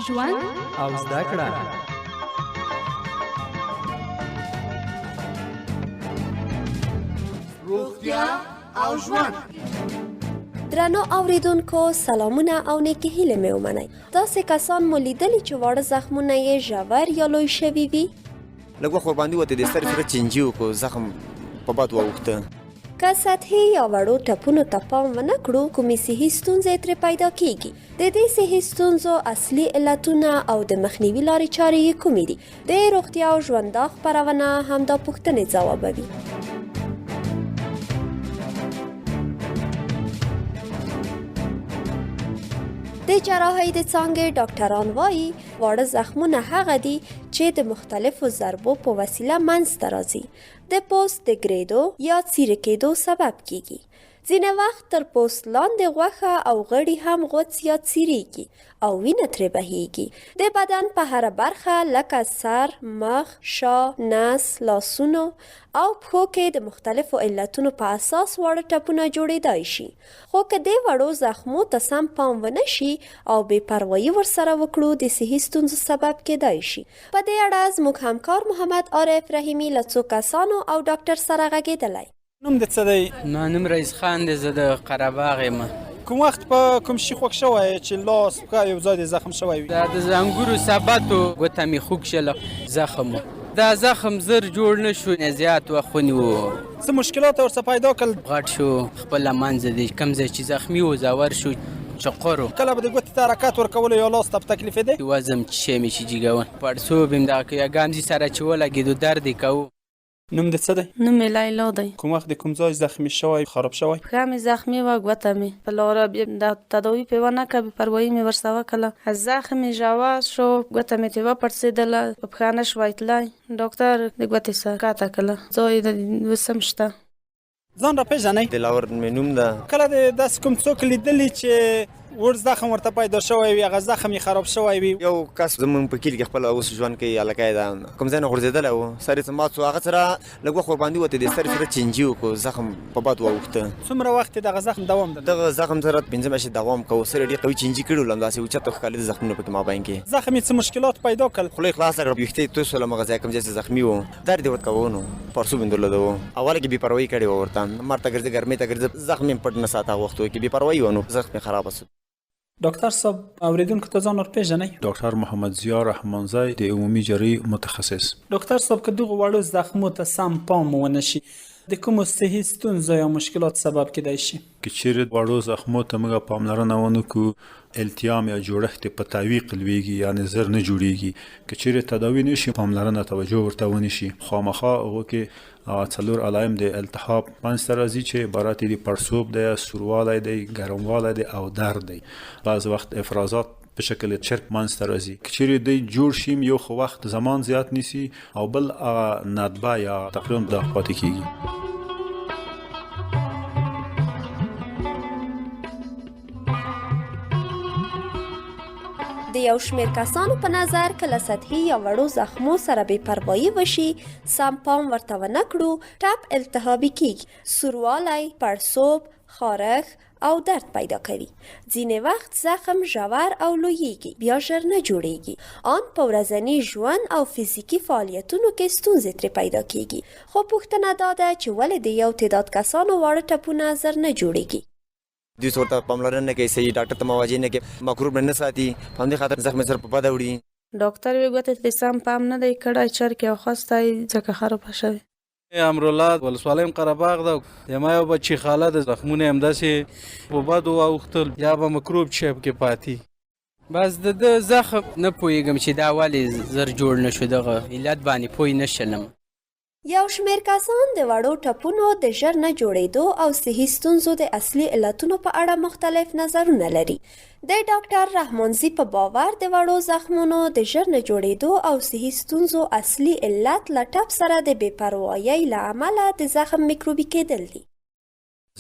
ژوند او زده کړه. روغتیا او ژوند. درنو اوریدونکو سلامونه او نیکې هیلې مې ومنئ. داسې کسان مو لیدلي چې واړه زخمونه یې ژور یا لوی شوي وي؟ لږ وخت ورباندې وته د سترې صورت چینجي وکړو، زخم په باد واوښته. که سطحي یا وړو ټپونو ته پام ونه کړو، کومې صحي ستونزې ترې پیدا کیږي. د دې صحي ستونزو اصلي علتونه او د مخنیوي لارې چارې یې کومې دي؟ د روغتیا او ژوند خپرونه همدا پوښتنې ځوابوي. د جراحۍ د څانګې ډاکټران وایي واړه زخمونه هغه دي چې د مختلفو ضربو په وسیله منځته راځي. د پوست د ګرېدو یا څیرې کېدو سبب کیږي. ځینې وخت تر پوست لاندې غوښه او غړي هم غوڅ یا څیریږي او وینه ترې بهیږي. د بدن په هره برخه لکه سر، مخ، شا، نس، لاسونو او پښو کې د مختلفو علتونو په اساس واړه ټپونه جوړېدای شي. خو که د وړو زخمو ته سم پام ونه شي او بې پروایي ورسره وکړو، د صحي ستونزو سبب کېدای شي. په دې اړه زموږ همکار محمدعارف رحیمي له څو کسانو او ډاکټر سره غږېدلی. نوم دې څه دی؟ نوم رئیس خان دی، زه د قرهباغ یم. کوم وخت په کوم شي خوږ شوی چې لاس پښه یو ځای د زخم شوی وي؟ دا د انګورو سباتو ګوته مې خوږ شله، زخم و. دا زخم زر جوړ نه شو، زیات وخت ونیو. څه مشکلات ورڅه پیدا کړل؟ غټ شو، خپله منځه دی، کوم ځای چې زخمي و زور شو، چقر و. کله به د ګوتې ته حرکت ورکولو یا لاس ته په تکلیف دی؟ وزم چې شی مې چې جګون، پړسوب یم دغه یا ګامځي سره چې ولګېدو درد یې کوو. نوم دې څه دی؟ نوم مې لیلا دی. کوم وخت د کوم ځای زخمي شوی، خراب شوی؟ پښه مې زخمي وه، ګوته مې په لاره بیا د تداوي پې ونه کړه، بې پروایي مې ورسره وکړله. زخم مې ژور شو، ګوته مې ترې وپړسېدله، په پښه نه شوی تللی. ډاکټر د ګوتې سره ښکته کړله، ځای د اوس هم شته. ځان را پېژنئ؟ دلاور مې نوم ده. کله د داسې کوم څوک لیدلي چې ور زخم ورته پیدا شوی وي، هغه زخم یې خراب شوی وي؟ یو کس زموږ په کلي کې خپل اوس ژوند کوي، هلکی ده، کوم ځای نه غورځېدلی و، سر یې مات شو، هغه سره لږ وخت ورباندې وته د سترې صورت چینجي وکړو، زخم په باد واوښته. څومره وخت یې دغه زخم دوام درلود؟ دغه زخم سره 5 میاشتې دوام کوو. سر یې ډېر قوي چینجي کړي ول، همداسې اوچته ښکارېده زخمونه پکې مابین کې. زخم یې څه مشکلات پیدا کړل؟ خوله یې خلاصه کړه، ویښته یې توی شول، همغه ځای کوم ځای چې زخمي و درد یې ورته کوو نو پړسوب یې درلوده و. اوله کې بې پروایي کړې وه ورته، مر ته ګرځې ګرمۍ ته ګرځې، زخم یې پټ نه ساته. هغه وختو کې بې پروایي وه نو زخم یې خرابه شو. ډاکټر صاحب اوریدونکو ته ځان ور پېژنئ؟ ډاکټر محمدعارف رحمنځی د عمومي جراحي متخصص. ډاکټر صاحب که دغه وړو زخمو ته سم پام ونه شي، د کومو صحي ستونزو یا مشکلات سبب کېدای شي؟ که چېرې وړو زخمو ته موږ پاملرنه ونه کړو، التیام یا جوړښت په تعویق لویږي، یعنې زر نه جوړیږي. که چېرې تداوي نه شي، پاملرنه توجه ورته ونه شي، خامخا هغو کې 4 علائم د التهاب منځته راځي چې عبارت دي پړسوب دی، سوروالی دی، ګرموالی دی او درد دی. بعض وخت افرازات په شکل چرک منځته راځي. که چېرې دی جوړ شي، یو خو وخت زمان زیات نیسي او بل ندبه یا تقریبا داغ پاتې کیږي. د یو شمېر کسانو په نظر که له سطحي یا وړو زخمو سره بې پروایي وشي، سم پام ورته ونه کړو، ټپ التهابي کیږي، سوروالی، پړسوب، خارښ او درد پیدا کوي. ځینې وخت زخم ژور او لویږي، بیا ژر نه جوړیږي. آن په ورځني ژوند او فزیکي فعالیتونو کې ستونزې ترې پیدا کیږي. خو پوښتنه دا ده چې ولې د یو تعداد کسانو واړه ټپونه زر نه جوړیږي؟ دوی ورته پاملرنه نه کوي، صحیح ډاکټر ته مواجه نه کوي، مکروب نه ساتي، په همدې خاطر زخم سره په بده وړي. ډاکټر وی ګوتې ته سم پام نه دی کړی، چرک یې وخوستی ځکه خرابه شوې. امرالله ولسوالۍ م قرهباغ ده. زما یو بچي خاله ده، زخمونه یې همداسې په بدو واوښتل، یا به مکروب شی پکې پاتې. بس د زخم نه پوهېږم چې دا ولې زر جوړ نه شو، دغه علت باندې پوه نه شلم. یو شمېر کسان د وړو ټپونو د ژر نه جوړېدو او صحي ستونزو د اصلي علتونو په اړه مختلف نظرونه لري. د ډاکټر رحمنځي په باور د وړو زخمونو د ژر نه جوړېدو او صحي ستونزو اصلي علت له ټپ سره د بې پروایۍ له امله د زخم میکروبي کېدل دي.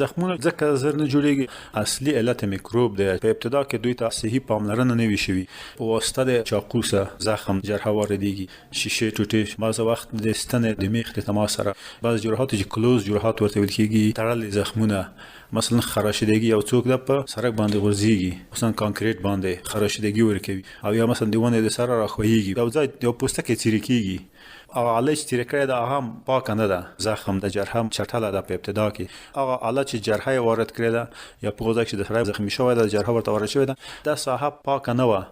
زخمونه ځکه زر نه جوړیږي، اصلي علت میکروب دی. په ابتدا کې دوی ته صحي پاملرنه نه وي شوي، په واسطه د چاقو سره زخم جرحه واردېږي، شیشې ټوټې، بعض وخت د ستنې د میخ د تماس سره، بعض جراحات چې کلوز جراحات ورته ویل کېږي، تړلې زخمونه، مثلا خراشیدگی او څوک د په سرک باندې غورځيږي، مثلا کانکریټ باندې خراشیدگی ورکوي، او یا مثلا دیونه د سره راخويږي، او ځای د پوستکي چېرې کېږي، او علاج چېرې کړی دا هم پاک نه ده، زخم د جرحه چټله ده په ابتدا کې، هغه علاج چې جرحه وارد کړی ده یا په غوږ کې د سړی زخمی شوی ده، جرحه ورته وارد شوی ده، دا ساحه پاک نه و.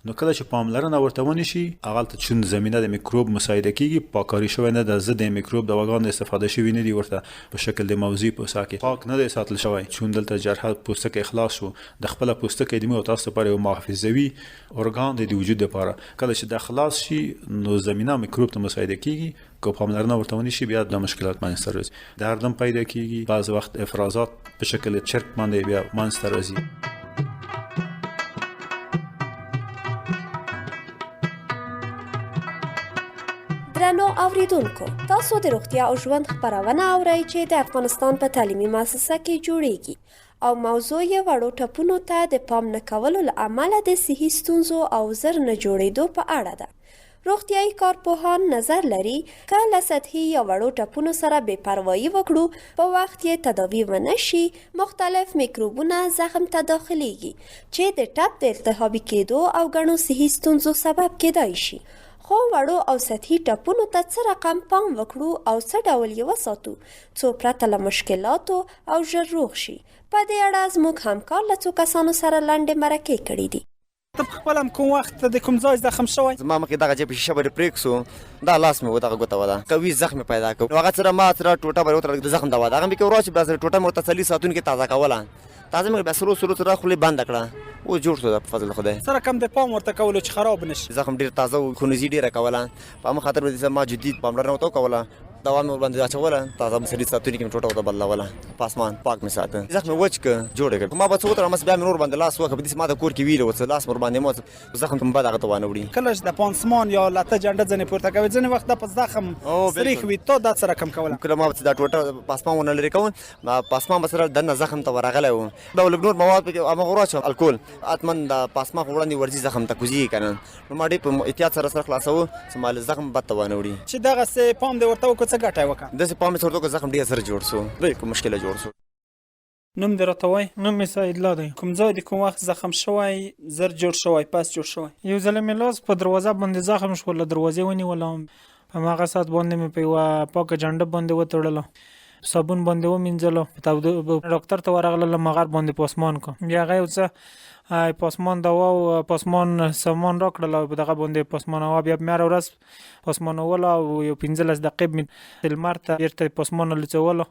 نو کله چې پاملرنه ورته ونشي، هغه ته چون زمينه د میکروب مساعده کیږي، پاکاری شوی نه د ضد میکروب دواګان استفاده شوی نه دی، ورته په شکل د موضوع په ساکه پاک نه دی ساتل شوی، چون دلته جرحه پوستکي اخلاص شو، د خپل پوستکي د مو تاسو لپاره یو محافظوي ارګان دی د وجود لپاره، کله چې د اخلاص شي نو زمينه میکروب ته مساعده کیږي، کو پاملرنه ورته ونشي بیا د مشکلات منځته راځي، دردم پیدا کیږي، بعض وخت افرازات په شکل چرک باندې بیا منځته راځي. درنو اوریدونکو، تاسو د روغتیا او ژوند خپرونه اورئ چې د افغانستان په تعلیمي مؤسسه کې جوړیږي او موضوع یې وړو ټپونو ته د پام نه کولو له امله د صحي ستونزو او زر نه جوړېدو په اړه ده. روغتیایي کارپوهان نظر لري که له سطحي یا وړو ټپونو سره بې پروایي وکړو، په وخت یې تداوي ونه شي، مختلف میکروبونه زخم ته داخليږي چې د ټپ د التهابي کېدو او ګڼو صحي ستونزو سبب کیدای شي. خو وړو او سطحي ټپونو ته څه رقم پام وکړو او څه ډول یې وساتو څو پرته له مشکلاتو او ژر روغ شي. په دې اړه زموږ همکار له څو کسانو سره لنډې مرکې کړي دي. ته په خپل هم کوم وخت د کوم ځای زخم شوی؟ زما مخکې دغه چې په شیشه باندې پرېک سو، دا لاس مې و دغه ګوته وه، قوي زخم پیدا کړ، نو هغه سره ما سره ټوټه باندې وتړل، د زخم دوا ده، هغه مې کې وراچې بیا سره ټوټه مې ورته تسلي ساعتونو کې تازه کوله، تازه مې بیا سرو سره خولې بنده کړه، اوس جوړ شو په فضل خدای. سره کم د پام ورته کولو چې خراب نشي. زخم ډېر تازه و، خونیزي ډېره کوله، په همه خاطر مې ما جدي پاملرنه ورته وکوله، دوا مې ورباندې اچوله، تازه مې سړي ساعتونو کې مې ټوټه ورته بدلوله، په اسمان پاک مې ساته، زخم مې وچ کړ، جوړ کړ، ما به څه وتړم، بیا مې نور باندې لاس وکړ، په داسې ما د کور کې ویلې وڅ لاس ورباندې مو زخم ته مې بد هغه ته وانه وړي. کله چې د پانسمان یا لته جنډه ځنې پورته کوي، ځینې وخت دا په زخم سریښ وي، تو دا څه رقم کوله؟ کله ما دا ټوټه پاسمان ونه لرې کوم، پاسمان به سره دننه زخم ته ورغلی و، دا لږ نور مواد پکې هماغه وراچوم، الکول حتما د پاسمان په وړاندې ورځي زخم ته کوزېږي که نه، نو ما ډېر په احتیاط سره خلاصوو چې ما زخم بد ته وانه وړي. چې دغسې پام دې ورته وکړو، څه ګټه یې وکړه؟ داسې پام مې ورته وکړو، زخم ډېر سره جوړ شو، بالکل مشکله جوړ شو. نوم دې راته وایي؟ نوم مې سعیدالله دی. کوم ځای د کوم وخت زخم شوی، زر جوړ شوی، پس جوړ شوی؟ یو ځل مې لاس په دروازه باندې زخم شو، له دروازې ونیولم، په هغه ساعت باندې مې په یوه پاکه جنډه باندې وتړله، صابون باندې ومینځلو، ډاکټر ته ورغلم، هغه باندې پاسمان کو، بیا هغه یو څه پاسمان دوا او پاسمان سامان راکړل، او په دغه باندې پاسمان هوا بیا مې هره ورځ پاسمانوله، او یو 15 دقیقې مې لمر ته بیرته پاسمان لڅولو،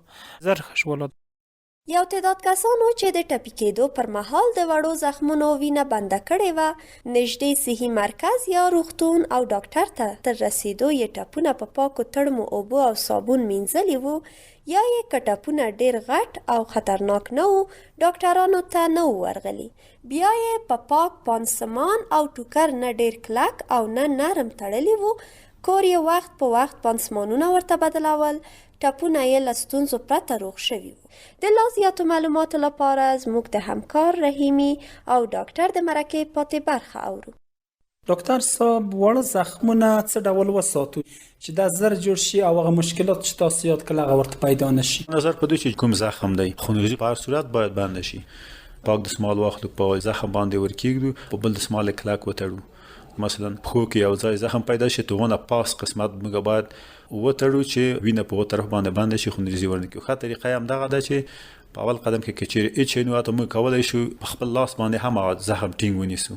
زر ښه شولو. یو تعداد کسانو چې د ټپي کېدو پر مهال د وړو زخمونو وینه بنده کړې وه، نږدې صحي مرکز یا روغتون او ډاکټر ته تر رسېدو یې ټپونه په پاکو تړمو اوبو او صابون مینځلي وو، یا یې که ټپونه ډېر غټ او خطرناک نه وو، ډاکټرانو ته نه وو ورغلي، بیا یې په پاک پانسمان او ټوکر نه ډېر کلک او نه نرم تړلي وو، کور یې وخت په وخت پانسمانونه ورته بدلول، ټپونه یې له ستونزو پرته روغ شوي وو. د لا زیاتو معلوماتو لپاره زموږ د همکار رحیمي او ډاکټر د مرکې پاتې برخه اورو. ډاکټر صاحب، وړه زخمونه څه ډول وساتو چې دا زر جوړ شي او هغه مشکلات چې تاسو یاد کړل هغه ورته پیدا نشي؟ نظر په دې چې کوم زخم دی، خونریزي په هر صورت باید بند شي، پاک دستمال واخلو، په زخم باندې ورکیږدو، په بل دستمال کلک وتړو. مثلا پښو کې یو ځای زخم پیدا شي، توونه پاس قسمت موږ باید وتړو چې وینه په طرف باندې بند شي، خونریزي ورنکړي. ښه طریقه هم دغه ده چې په اول قدم کې چېرې هېڅ شی نه وي، موږ کولی شو په خپل لاس باندې هم هغه زخم ټینګ ونیسو.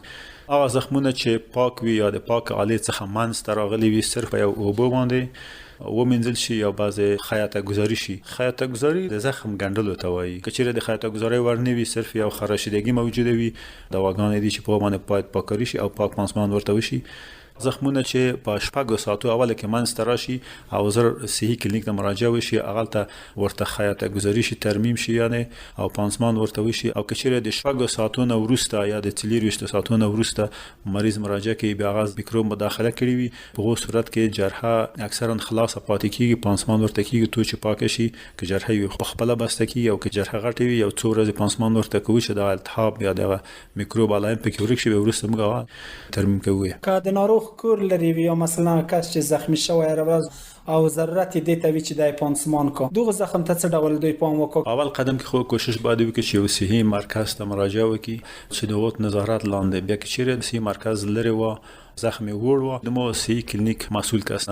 هغه زخمونه چې پاک وي یا د پاک آلې څخه منځته راغلي وي، صرف یو اوبو باندې ومینځل شي یا بعضې خیاطه ګذاري شي. خیاطه ګذاري د زخم ګنډلو ته وایي. که چېرې د خیاطه ګذارۍ ور نه وي، صرف یو خراشیدګي موجوده وي، دواګانې دي چې په باندې باید پاککاري شي او پاک پانسمان ورته وشي، زخمونه چې په شپږو ساعتو اول کې منځته راشي او زر صحي کلینیک ته مراجعه وشي هغه ته ورته خیاطه گذاری شي ترمیم شي یعنی او پانسمان ورته وشي او کچېره د شپږو ساعتو نه وروسته یا د 24 ساعتو نه وروسته مریض مراجعه کوي بیا غاز میکروب مداخله کړي وي په هغه صورت کې جرحه اکثرا خلاصه پاتې کیږي پانسمان ورته کیږي تو چې پاک شي که جرحه وي په خپل بسته کی او که جرحه غټي وي او څو ورځې پانسمان ورته کوي چې د التهاب یا د میکروب علایم پکې ورک شي ورسته موږ ترمیم کوي. که د ناروغ کور لري یا مثلا کس چې زخمی شوی راوز او ضرورت دې ته وی چې د پانسمان کو دغه زخم ته څه ډول دوی پام وکړي. اول قدم کې خو کوشش باید وکړي چې یو صحي مرکز ته مراجعه وکړي چې د وخت نظارت لاندې بیا کې چیرې صحي مرکز لري و زخم وړ و د مو صحي کلینیک مسؤل کس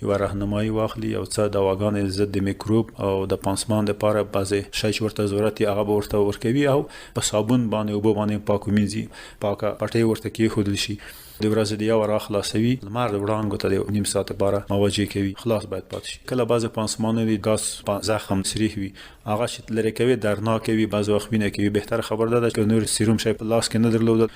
یو راهنمایي واخلي او څه دواګانې ضد میکروب او د پانسمان لپاره بعضی شی چې ورته ضرورت یې هغه ورته ورکوي او په صابون باندې او باندې پاکو مینځي پاکه پټي ورته کې خودل شي د ورځې د یو را خلاصوي لمر د وړانګو ته د نیم ساعت لپاره مواجه کوي خلاص باید پاتې شي. کله بعضی پانسمان دي ګاز زخم سریح وي هغه چې لری کوي درناک وي بعضی وخت وینه کوي بهتره خبر ده چې نور سیروم شي په لاس کې نه درلود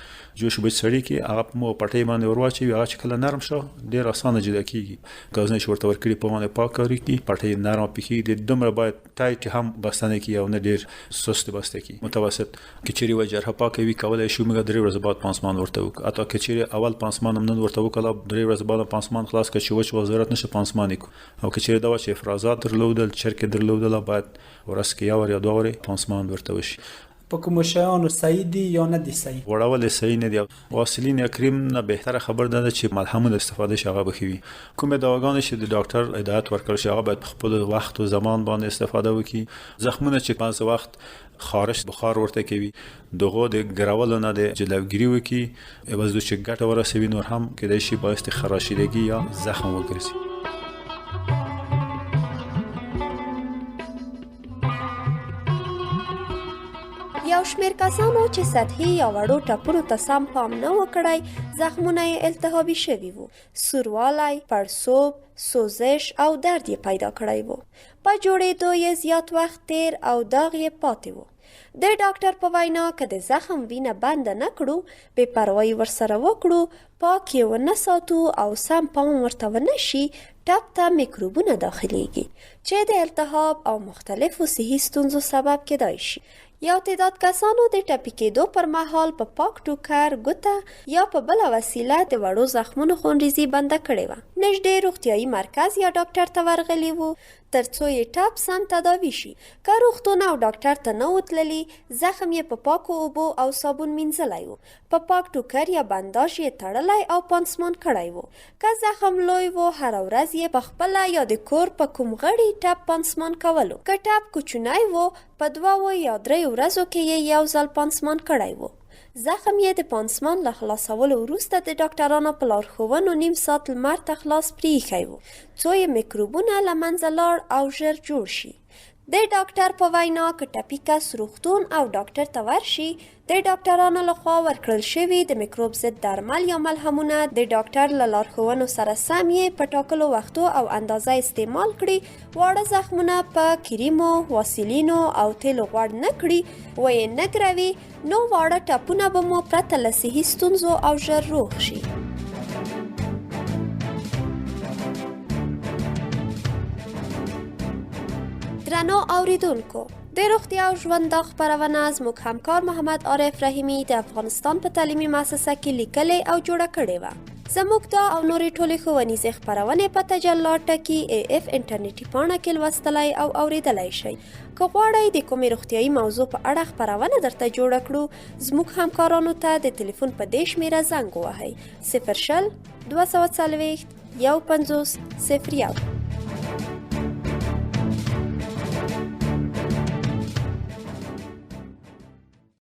جوش به سړی کې هغه مو پټي باندې ورواچي هغه چې کله نرم شو ډیر اسانه جدا کیږي ګاز نه شورته ورکړي په باندې پاک کاری کی پټي نرم پکې د دومره باید ټایټ هم بستنه کی او نه ډیر سست بسته کی متوسط کچېری و جرحه پاکوي کولای شو موږ درې ورځې بعد پانسمان ورته وک اته کچېری اول پانسمان هم نن ورته وکړه درې ورځې بعد پانسمان خلاص کړي چې وضرورت نشه پانسمان کو او کچېری دا چې افرازات درلودل چرکه درلودل باید ورسکه یا ور یا دوه پانسمان ورته وشي. په کوم شیانو صحیح دي یا نه دي صحیح وړول صحیح نه دي واسلین یا کریم نه بهتره خبر ده چې ملهمون استفاده شي هغه بخوي کومه دواګانې چې د ډاکټر هدایت ورکړي شي هغه باید خپل وخت او زمان باندې استفاده وکړي. زخمونه چې بعض وخت خارش بخار ورته کوي دغه د ګراول نه د جلوګری وکي ایواز د چې ګټه ورسوي نور هم کېدای شي باعث خراشیدگی یا زخم وګرځي. یو شمیر کسانو چې سطحي یا وړو ټپونو ته سم پام نه وکړی زخمونه یې التهابي شوي وو سوروالی پړسوب سوزش او درد یې پیدا کړی وو په جوړېدو یې زیات وخت تیر او داغ یې پاتې وو. د ډاکټر په وینا که د زخم وینه بنده نه کړو بې پروایي ورسره وکړو پاک یې ونه ساتو او سم پام ورته ونه شي ټپ ته میکروبونه داخلیږي چې د التهاب او مختلفو صحي ستونزو سبب کیدای شي. یو تعداد کسانو د ټپي کېدو پر مهال په پاک ټوکر ګوته یا په بله وسیله د وړو زخمونو خونریزي بنده کړې وه. نږدې روغتیایي مرکز یا ډاکټر ته ورغلي وو ترڅو یې ټپ سم تداوي شي. که روغتون او ډاکټر ته نه وتللي زخم یې په پاکو اوبو او صابون مینځلی وو په پاک ټوکر یا بنداژ یې تړلی او پانسمان کړی وو. که زخم لوی وو هره ورځ یې په خپله یا د کور په کوم غړي ټپ پانسمان کولو. که ټپ کوچنی وو په 2 یا 3 ورځو کې یې یو ځل پانسمان کړی وو. زخم یې د پانسمان له خلاصولو وروسته د ډاکټرانو په لارښوونو نیم ساعت لمر ته خلاص پرېښی وو څو یې میکروبونه له منځه لاړ او ژر جوړ شي. د ډاکټر په وینا که ټپي کس روغتون او ډاکټر ته ورشي د ډاکټرانو لخوا ورکړل شوي د میکروب ضد درمل یا ملهمونه د ډاکټر له لارښوونو سره سم یې په ټاکلو وختو او اندازه استعمال کړي. واړه زخمونه په کریمو واسلینو او تیلو غوړ نه کړي و یې نه ګروي نو واړه ټپونه به مو پرته له صحي ستونزو او ژر روغ شي. درنو اوریدونکو د روغتیا او ژوند دا خپرونه زموږ همکار محمدعارف رحیمي د افغانستان په تعلیمي مؤسسه کې لیکلې او جوړه کړې وه. زموږ دا او نورې ټولې ښوونیزې خپرونې په تجلات ټکي AF انټرنیټي پاڼه کې لوستلی او اوریدلی شئ. که غواړئ د کومې روغتیایي موضوع په اړه خپرونه درته جوړه کړو زموږ همکارانو ته د تلیفون په دې شمیره زنګ ووهئ 0 240 150 01.